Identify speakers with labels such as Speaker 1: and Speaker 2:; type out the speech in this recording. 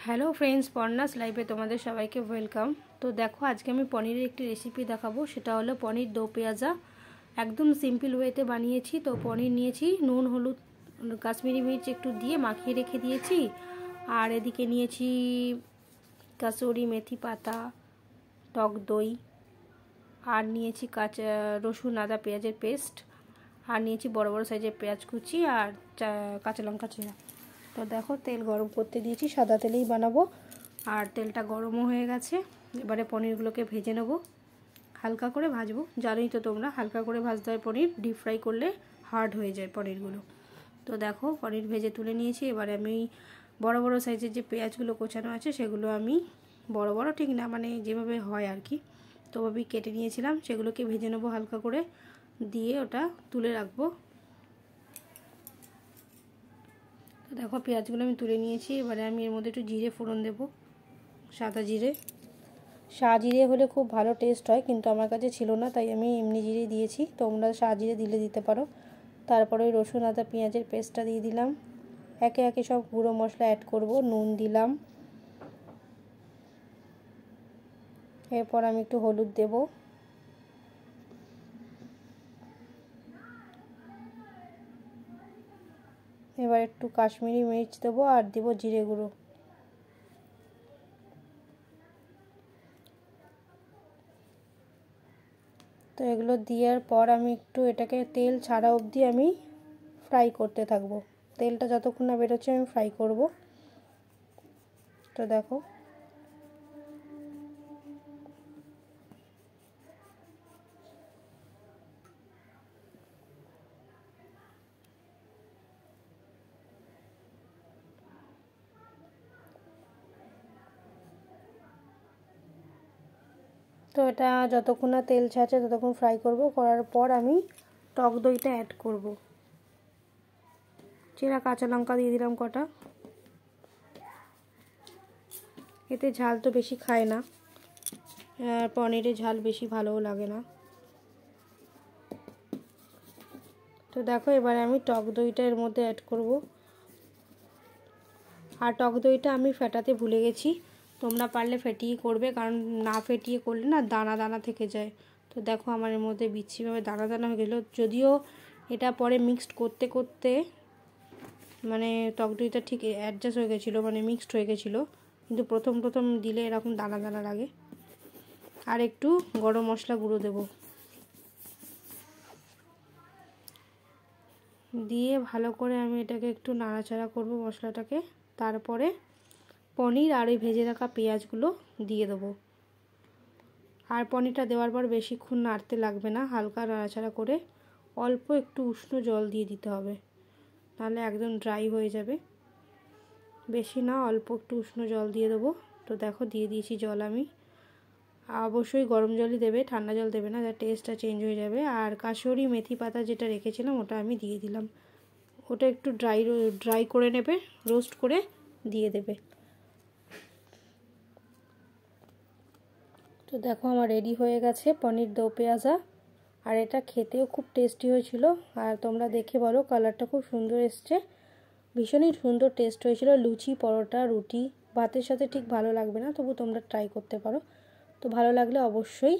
Speaker 1: Hello friends, পর্ণাস লাইভে তোমাদের সবাইকে ওয়েলকাম। তো দেখো, আজকে আমি পনিরের একটি রেসিপি দেখাবো। সেটা হলো পনির দো পেঁয়াজা। একদম সিম্পল ওয়েতে বানিয়েছি। তো পনির নিয়েছি, নুন হলুদ কাশ্মীরি মির্চ একটু দিয়ে মাখিয়ে রেখে দিয়েছি। আর এদিকে নিয়েছি কাসুরি মেথি পাতা, টক দই, আর নিয়েছি কাঁচা রসুন আদা পেঁয়াজের পেস্ট, আর নিয়েছি বড় বড় সাইজের পেঁয়াজ কুচি আর কাঁচা লঙ্কা চেরা। তো দেখো, তেল গরম করতে দিয়েছি, সাদা তেলেই বানাবো। আর তেলটা গরমও হয়ে গেছে। এবারে পনিরগুলোকে ভেজে নেব, হালকা করে ভাজবো। জানোই তো তোমরা, হালকা করে ভাজতে হয় পনির, ডিপ ফ্রাই করলে হার্ড হয়ে যায় পনিরগুলো। তো দেখো, পনির ভেজে তুলে নিয়েছি। এবারে আমি বড় বড় সাইজের যে পেঁয়াজগুলো কোচানো আছে সেগুলো আমি বড় বড় ঠিক না, মানে যেভাবে হয় আর কি, তো ওভাবেই কেটে নিয়েছিলাম। সেগুলোকে ভেজে নেবো হালকা করে, দিয়ে ওটা তুলে রাখবো। তো দেখো, পেঁয়াজগুলো আমি তুলে নিয়েছি। এবারে আমি এর মধ্যে একটু জিরে ফোড়ন দেবো, সাদা জিরে। জিরে হলে খুব ভালো টেস্ট হয়, কিন্তু আমার কাছে ছিল না, তাই আমি এমনি জিরে দিয়েছি। তোমরা জিরে দিলে দিতে পারো। তারপরে ওই রসুন আদা পেঁয়াজের পেস্টটা দিয়ে দিলাম। একে একে সব গুঁড়ো মশলা অ্যাড করব। নুন দিলাম, এরপর আমি একটু হলুদ দেব, এবার একটু কাশ্মীরি মির্চ দেবো, আর দেবো জিরে গুঁড়ো। তো এগুলো দেওয়ার পর আমি একটু এটাকে তেল ছাড়া অবধি আমি ফ্রাই করতে থাকবো। তেলটা যতক্ষণ না বেরোচ্ছে আমি ফ্রাই করব। তো দেখো, তো এটা যতক্ষণ না তেল ছাড়ছে ততক্ষণ ফ্রাই করব। করার পর আমি টক দইটা অ্যাড করব। চেরা কাঁচা লঙ্কা দিয়ে দিলাম কটা। এতে ঝাল তো বেশি খায় না, আর পনিরে ঝাল বেশি ভালোও লাগে না। তো দেখো, এবারে আমি টক দইটা এর মধ্যে অ্যাড করব। আর টক দইটা আমি ফেটাতে ভুলে গেছি, তোমরা পারলে ফেটিয়ে করবে, কারণ না ফেটিয়ে করলে না দানা দানা থেকে যায়। তো দেখো, আমার এর মধ্যে বিচ্ছিভাবে দানা দানা হয়ে গেল। যদিও এটা পরে মিক্সড করতে করতে মানে টক দইটা ঠিক অ্যাডজাস্ট হয়ে গেছিলো, মানে মিক্সড হয়ে গেছিলো, কিন্তু প্রথম প্রথম দিলে এরকম দানা দানা লাগে। আর একটু গরম মশলা গুঁড়ো দেব, দিয়ে ভালো করে আমি এটাকে একটু নাড়াচাড়া করব মশলাটাকে। তারপরে পনির আর ওই ভেজে রাখা পেঁয়াজগুলো দিয়ে দেবো। আর পনিরটা দেওয়ার পর বেশিক্ষণ নাড়তে লাগবে না, হালকা নাড়াচাড়া করে অল্প একটু উষ্ণ জল দিয়ে দিতে হবে, নাহলে একদম ড্রাই হয়ে যাবে। বেশি না, অল্প একটু উষ্ণ জল দিয়ে দেবো। তো দেখো, দিয়ে দিয়েছি জল আমি। অবশ্যই গরম জলই দেবে, ঠান্ডা জল দেবে না, যার টেস্টটা চেঞ্জ হয়ে যাবে। আর কাসুরি মেথি পাতা যেটা রেখেছিলাম ওটা আমি দিয়ে দিলাম। ওটা একটু ড্রাই করে নেবে, রোস্ট করে দিয়ে দেবে। তো দেখো, আমার রেডি হয়ে গেছে পনির দো পেঁয়াজা। আর এটা খেতেও খুব টেস্টি হয়েছিল। আর তোমরা দেখে বলো, কালারটা খুব সুন্দর এসছে, ভীষণই সুন্দর টেস্ট হয়েছিল। লুচি, পরোটা, রুটি, ভাতের সাথে ঠিক ভালো লাগবে না, তবু তোমরা ট্রাই করতে পারো। তো ভালো লাগলে অবশ্যই